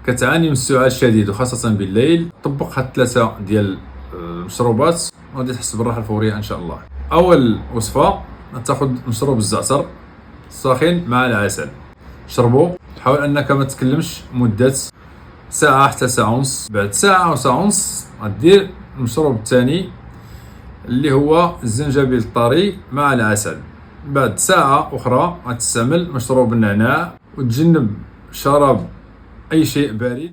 كتعاني من السعال الشديد وخاصة بالليل، طبق هاد 3 ديال المشروبات غادي تحس بالراحة الفورية إن شاء الله. أول وصفة تاخذ مشروب الزعتر ساخن مع العسل، شربو، حاول أنك ما تتكلمش مدة ساعة حتى ساعة ونص. بعد ساعة أو ساعة ونص غدير المشروب الثاني اللي هو الزنجبيل الطري مع العسل. بعد ساعة أخرى غتستعمل مشروب النعناع، وتجنب شراب أي شيء بارد.